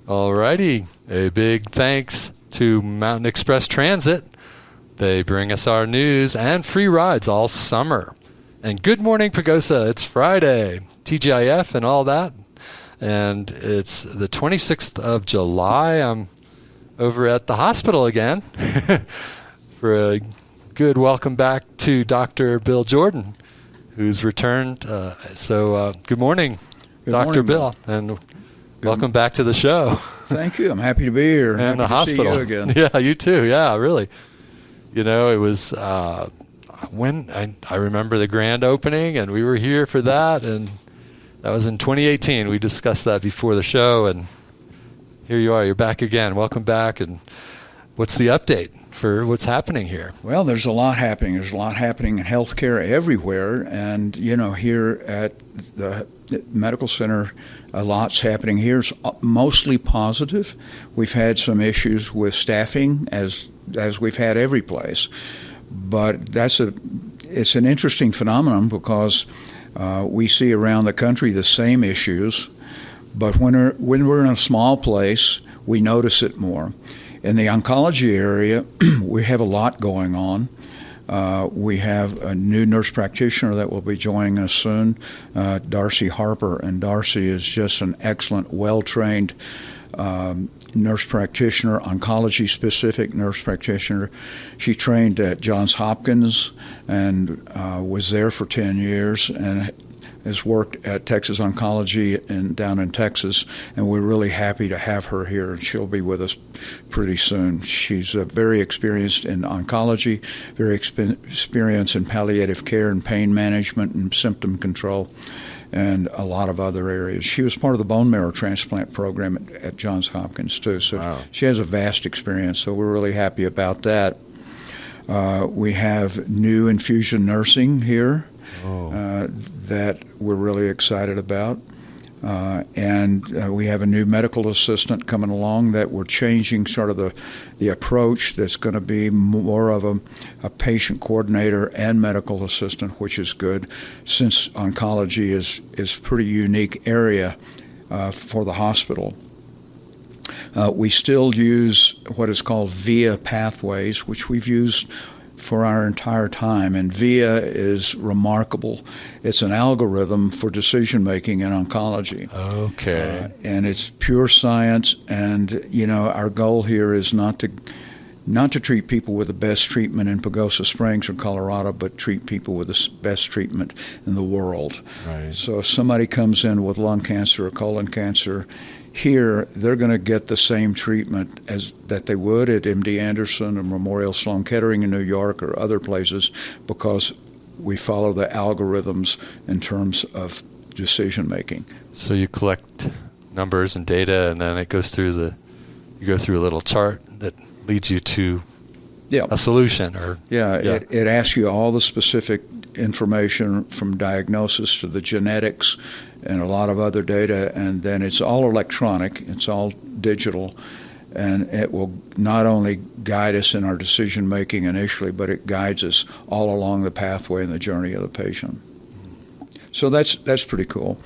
All righty. A big thanks to Mountain Express Transit. They bring us our news and free rides all summer. And good morning, Pagosa. It's Friday, TGIF and all that. And it's the 26th of July. I'm over at the hospital again for a good welcome back to Dr. Bill Jordan, who's returned. Good morning, Dr. Bill, and welcome back to the show. Thank you. I'm happy to be here. And the hospital. See you again. Yeah, you too. Yeah, really. You know, it was when I remember the grand opening, and we were here for that, and that was in 2018. We discussed that before the show, and here you are. You're back again. Welcome back. And what's the update for what's happening here? Well, there's a lot happening. There's a lot happening in healthcare everywhere, and here at the medical center, a lot's happening here. It's mostly positive. We've had some issues with staffing, as we've had every place, but it's an interesting phenomenon because we see around the country the same issues, but when we're in a small place, we notice it more. In the oncology area, we have a lot going on. We have a new nurse practitioner that will be joining us soon, Darcy Harper, and Darcy is just an excellent, well-trained nurse practitioner, oncology-specific nurse practitioner. She trained at Johns Hopkins and was there for 10 years and has worked at Texas Oncology down in Texas, and we're really happy to have her here, and she'll be with us pretty soon. She's very experienced in oncology, very experienced in palliative care and pain management and symptom control, and a lot of other areas. She was part of the bone marrow transplant program at Johns Hopkins, too, so wow. She has a vast experience, so we're really happy about that. We have new infusion nursing here. That we're really excited about. And we have a new medical assistant coming along that we're changing sort of the approach that's going to be more of a patient coordinator and medical assistant, which is good since oncology is a pretty unique area for the hospital. We still use what is called VIA pathways, which we've used for our entire time, and VIA is remarkable. It's an algorithm for decision-making in oncology. Okay. And it's pure science, and, our goal here is not to treat people with the best treatment in Pagosa Springs or Colorado, but treat people with the best treatment in the world. Right. So if somebody comes in with lung cancer or colon cancer, here, they're going to get the same treatment as that they would at MD Anderson or Memorial Sloan Kettering in New York or other places because we follow the algorithms in terms of decision making. So you collect numbers and data, and then it goes through you go through a little chart that leads you to a solution. It asks you all the specific information from diagnosis to the genetics and a lot of other data, and then it's all electronic, it's all digital, and it will not only guide us in our decision making initially, but it guides us all along the pathway and the journey of the patient. So that's pretty cool.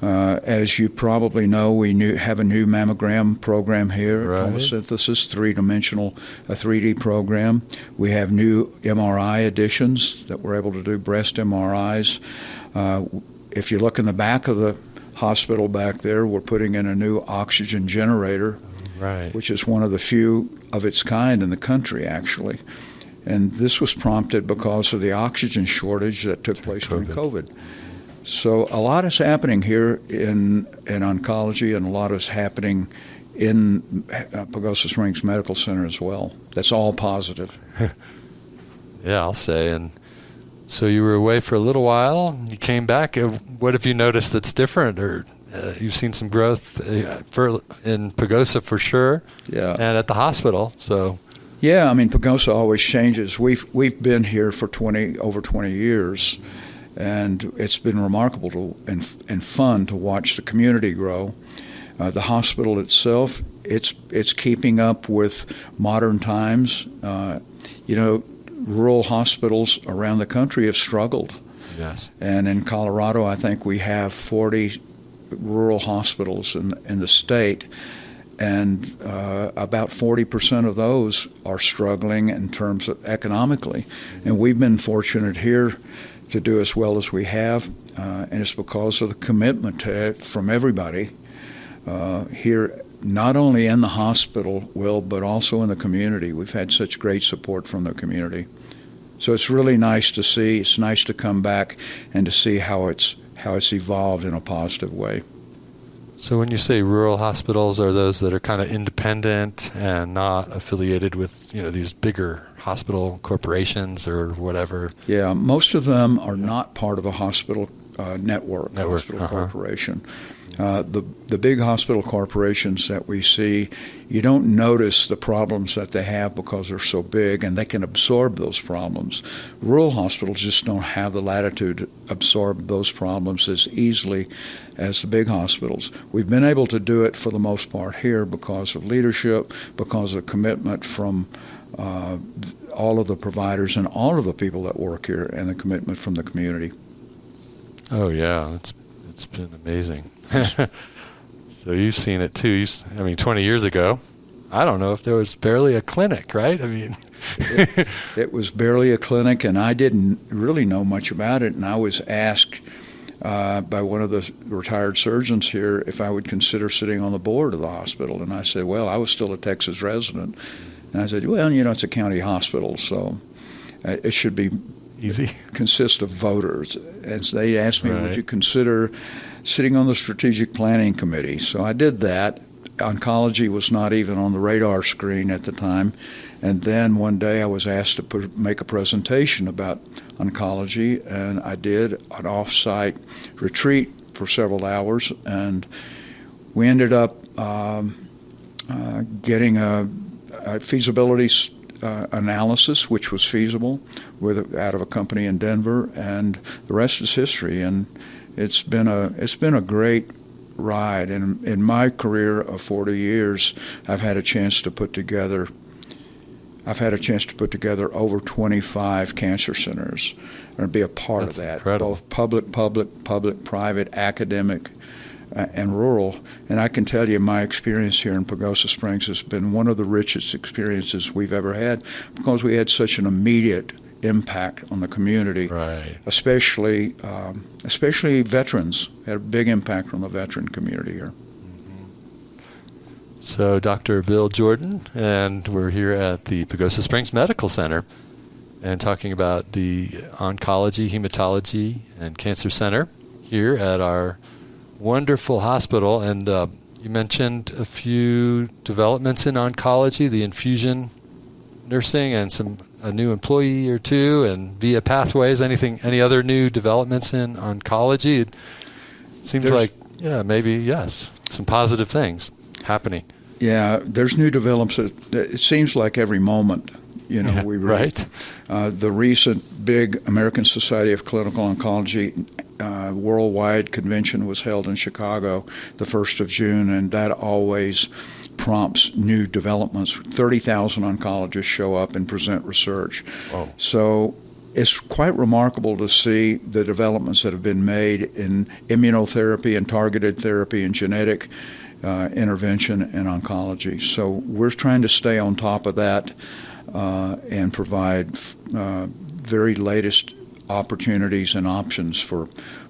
As you probably know, we have a new mammogram program here, right. Tomosynthesis, three-dimensional, a 3D program. We have new MRI additions that we're able to do, breast MRIs. If you look in the back of the hospital back there, we're putting in a new oxygen generator, right. which is one of the few of its kind in the country, actually. And this was prompted because of the oxygen shortage that took place during COVID. So a lot is happening here in oncology, and a lot is happening in Pagosa Springs Medical Center as well. That's all positive. Yeah, I'll say. And so you were away for a little while. You came back. What have you noticed that's different, or you've seen some growth in Pagosa for sure? Yeah, and at the hospital. So. Yeah, Pagosa always changes. We've been here for over 20 years. And it's been remarkable and fun to watch the community grow. The hospital itself, it's keeping up with modern times. Rural hospitals around the country have struggled. Yes. And in Colorado, I think we have 40 rural hospitals in the state. and about 40% of those are struggling in terms of economically. And we've been fortunate here to do as well as we have, and it's because of the commitment from everybody here, not only in the hospital, Will, but also in the community. We've had such great support from the community. So it's really nice to see. It's nice to come back and to see how it's evolved in a positive way. So when you say rural hospitals, are those that are kind of independent and not affiliated with, these bigger hospital corporations or whatever? Yeah, most of them are not part of a hospital network. Hospital corporation. The big hospital corporations that we see, you don't notice the problems that they have because they're so big, and they can absorb those problems. Rural hospitals just don't have the latitude to absorb those problems as easily as the big hospitals. We've been able to do it for the most part here because of leadership, because of commitment from all of the providers and all of the people that work here, and the commitment from the community. Oh, yeah. It's been amazing. So you've seen it too. 20 years ago, I don't know if there was barely a clinic, right? It was barely a clinic, and I didn't really know much about it. And I was asked by one of the retired surgeons here if I would consider sitting on the board of the hospital. And I said, well, I was still a Texas resident. And I said, well, it's a county hospital, so it should be easy. Consist of voters. As they asked me, right. Would you consider sitting on the strategic planning committee? So I did that. Oncology was not even on the radar screen at the time. And then one day I was asked to make a presentation about oncology, and I did an off-site retreat for several hours, and we ended up getting a feasibility analysis, which was feasible, out of a company in Denver, and the rest is history. And it's been a great ride. And in my career of 40 years, I've had a chance to put together over 25 cancer centers, and be a part That's of that, incredible. Both public, private, academic, and rural. And I can tell you my experience here in Pagosa Springs has been one of the richest experiences we've ever had, because we had such an immediate impact on the community, right. Especially veterans. Had a big impact on the veteran community here. So Dr. Bill Jordan, and we're here at the Pagosa Springs Medical Center and talking about the Oncology, Hematology, and Cancer Center here at our wonderful hospital. And you mentioned a few developments in oncology, the infusion nursing, and a new employee or two, and via pathways. Any other new developments in oncology? It seems yes, some positive things happening. Yeah, there's new developments. It seems like every moment, we read. Right. The recent big American Society of Clinical Oncology worldwide convention was held in Chicago the 1st of June, and that always prompts new developments. 30,000 oncologists show up and present research. Whoa. So it's quite remarkable to see the developments that have been made in immunotherapy and targeted therapy and genetic intervention in oncology. So we're trying to stay on top of that and provide very latest opportunities and options for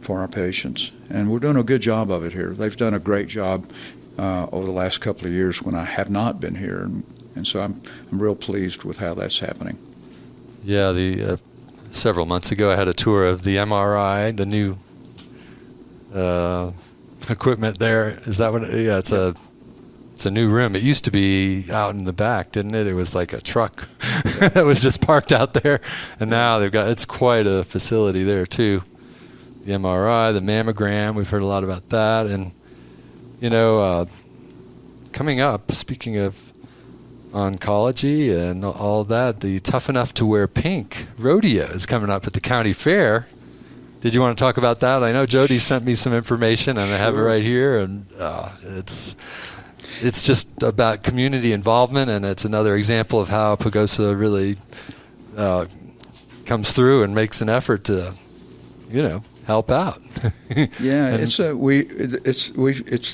our patients. And we're doing a good job of it here. They've done a great job over the last couple of years when I have not been here. And so I'm real pleased with how that's happening. Yeah, several months ago I had a tour of the MRI, the new equipment there. Is that what? Yeah, it's a new room. It used to be out in the back, didn't it? It was like a truck that was just parked out there, and now it's quite a facility there too. The MRI, the mammogram, we've heard a lot about that, and coming up, speaking of oncology and all that, the Tough Enough to Wear Pink Rodeo is coming up at the county fair. Did you want to talk about that? I know Jody sent me some information, and I have it right here, and it's just about community involvement, and it's another example of how Pagosa really comes through and makes an effort to, help out. Yeah, it's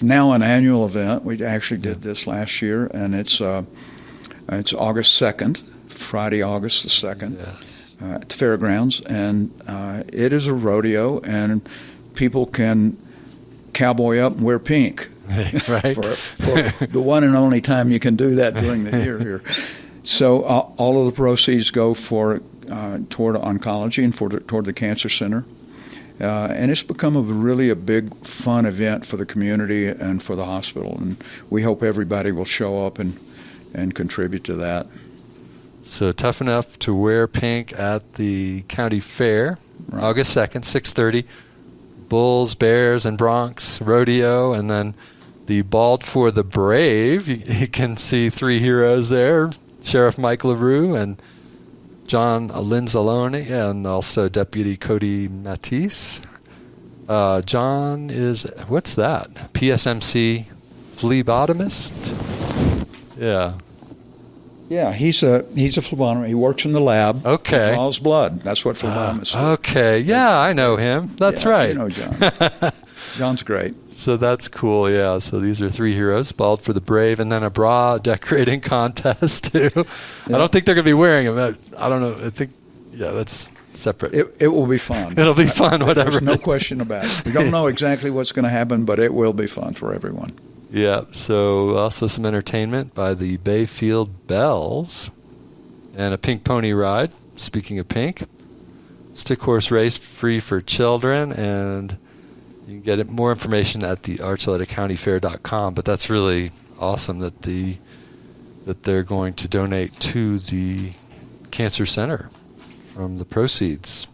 now an annual event. We actually did this last year, and it's August 2nd, Friday, August the 2nd, at the fairgrounds, and it is a rodeo, and people can cowboy up and wear pink. Right. for the one and only time you can do that during the year here. So all of the proceeds go toward oncology and toward the cancer center. And it's become a big, fun event for the community and for the hospital. And we hope everybody will show up and contribute to that. So Tough Enough to Wear Pink at the county fair, right. August 2nd, 6:30. Bulls, Bears, and Broncs Rodeo, and then the Bald for the Brave. You can see three heroes there, Sheriff Mike LaRue and John Linzalone, and also Deputy Cody Matisse. John is, what's that? PSMC phlebotomist? Yeah. Yeah, he's a phlebotomist. He works in the lab. Okay. He draws blood. That's what phlebotomists do. Okay. Yeah, I know him. That's right. You know John. John's great. So that's cool, yeah. So these are three heroes, Bald for the Brave, and then a bra decorating contest, too. Yeah. I don't think they're going to be wearing them. I don't know. I think, that's separate. It will be fun. It'll be fun, whatever. There's no question about it. We don't know exactly what's going to happen, but it will be fun for everyone. Yeah, so also some entertainment by the Bayfield Bells and a pink pony ride, speaking of pink. Stick horse race free for children, and you can get more information at the ArchuletaCountyFair.com, but that's really awesome that they're going to donate to the Cancer Center from the proceeds.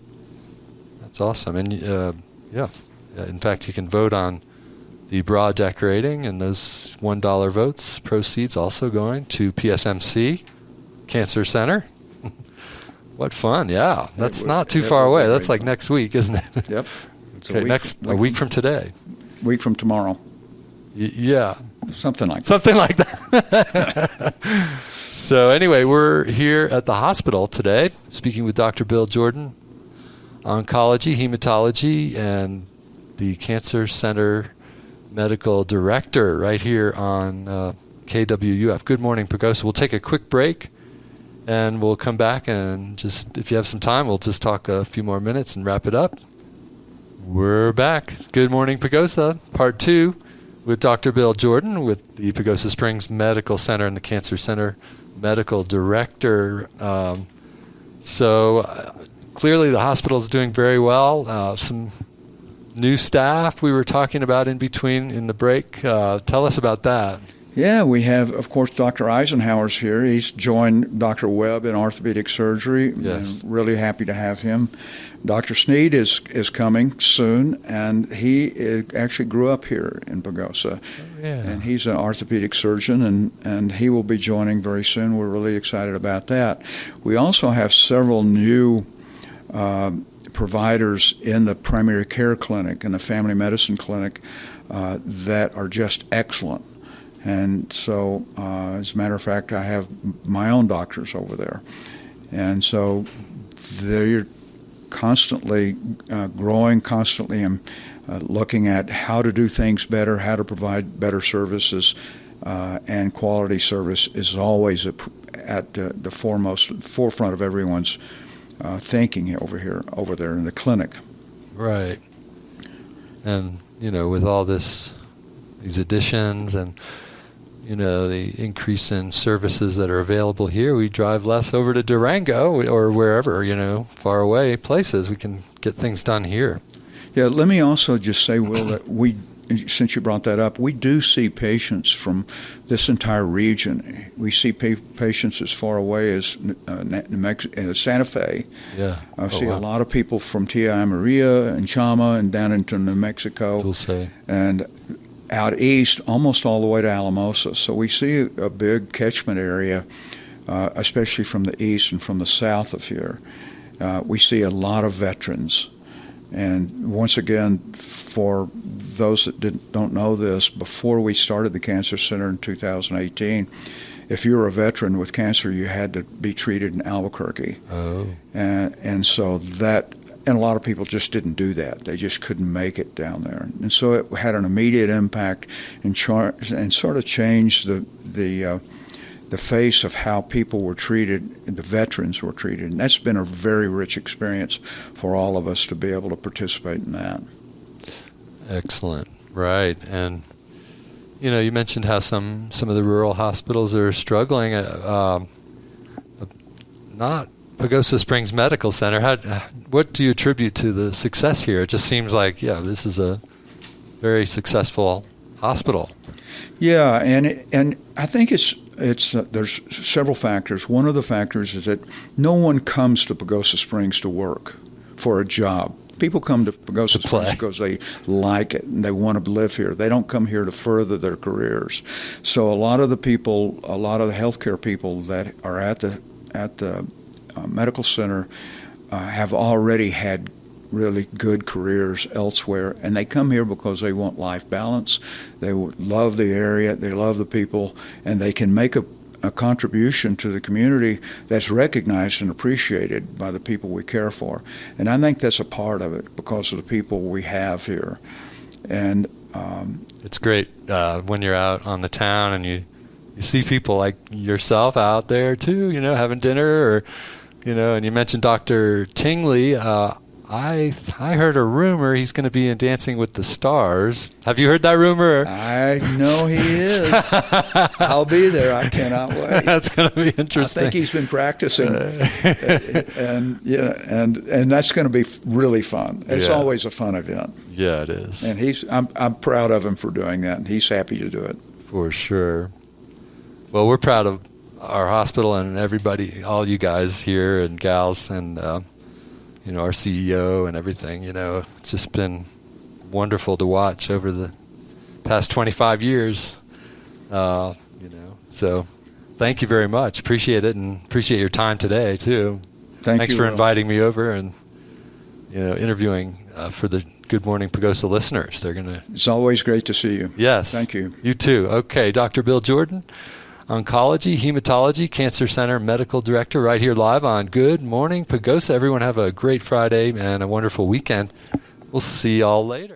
That's awesome. And, in fact, you can vote on the bra decorating, and those $1 votes, proceeds also going to PSMC Cancer Center. What fun, yeah. That's not too far away. That's like next week, isn't it? Yep. Okay, a week from today. Week from tomorrow. Yeah. Something like that. So anyway, we're here at the hospital today, speaking with Dr. Bill Jordan, oncology, hematology, and the Cancer Center Medical Director right here on KWUF. Good morning, Pagosa. We'll take a quick break, and we'll come back and just, if you have some time, we'll just talk a few more minutes and wrap it up. We're back. Good morning, Pagosa, Part 2 with Dr. Bill Jordan with the Pagosa Springs Medical Center and the Cancer Center Medical Director. So clearly the hospital is doing very well. Some new staff we were talking about in between in the break. Tell us about that. Yeah, we have, of course, Dr. Eisenhower's here. He's joined Dr. Webb in orthopedic surgery. Yes. I'm really happy to have him. Dr. Sneed is coming soon, and he actually grew up here in Pagosa. Oh, yeah. And he's an orthopedic surgeon, and he will be joining very soon. We're really excited about that. We also have several new providers in the primary care clinic and the family medicine clinic that are just excellent. And so, as a matter of fact, I have my own doctors over there. And so they're constantly growing, constantly looking at how to do things better, how to provide better services, and quality service is always at the forefront of everyone's thinking over there in the clinic. Right. And, with all these additions and the increase in services that are available here, we drive less over to Durango or wherever, far away places. We can get things done here. Yeah, let me also just say, Will, that since you brought that up, we do see patients from this entire region. We see patients as far away as Santa Fe. Yeah. I see a lot of people from Tía María and Chama and down into New Mexico. Dulce. And out east, almost all the way to Alamosa. So we see a big catchment area, especially from the east and from the south of here. We see a lot of veterans. And once again, for those that don't know this, before we started the Cancer Center in 2018, if you were a veteran with cancer, you had to be treated in Albuquerque. Oh. And so that And a lot of people just didn't do that. They just couldn't make it down there. And so it had an immediate impact and sort of changed the face of how people were treated, and the veterans were treated. And that's been a very rich experience for all of us to be able to participate in that. Excellent. Right. And, you mentioned how some of the rural hospitals are struggling. Not Pagosa Springs Medical Center. What do you attribute to the success here? It just seems like, this is a very successful hospital. Yeah, and I think it's there's several factors. One of the factors is that no one comes to Pagosa Springs to work for a job. People come to Pagosa Springs because they like it and they want to live here. They don't come here to further their careers. So a lot of the healthcare people that are at the medical center have already had really good careers elsewhere, and they come here because they want life balance. They love the area, they love the people, and they can make a contribution to the community that's recognized and appreciated by the people we care for. And I think that's a part of it because of the people we have here. And it's great when you're out on the town and you see people like yourself out there too, having dinner, or and you mentioned Dr. Tingley. I heard a rumor he's going to be in Dancing with the Stars. Have you heard that rumor? I know he is. I'll be there. I cannot wait. That's going to be interesting. I think he's been practicing, and that's going to be really fun. It's always a fun event. Yeah, it is. And I'm proud of him for doing that, and he's happy to do it. For sure. Well, we're proud of our hospital and everybody, all you guys here and gals, and our CEO and everything. It's just been wonderful to watch over the past 25 years. So thank you very much. Appreciate it, and appreciate your time today too. Thanks for inviting me over and interviewing for the Good Morning Pagosa listeners. It's always great to see you. Yes. Thank you. You too. Okay, Dr. Bill Jordan, Oncology, Hematology, Cancer Center Medical Director, right here live on Good Morning Pagosa. Everyone have a great Friday and a wonderful weekend. We'll see y'all later.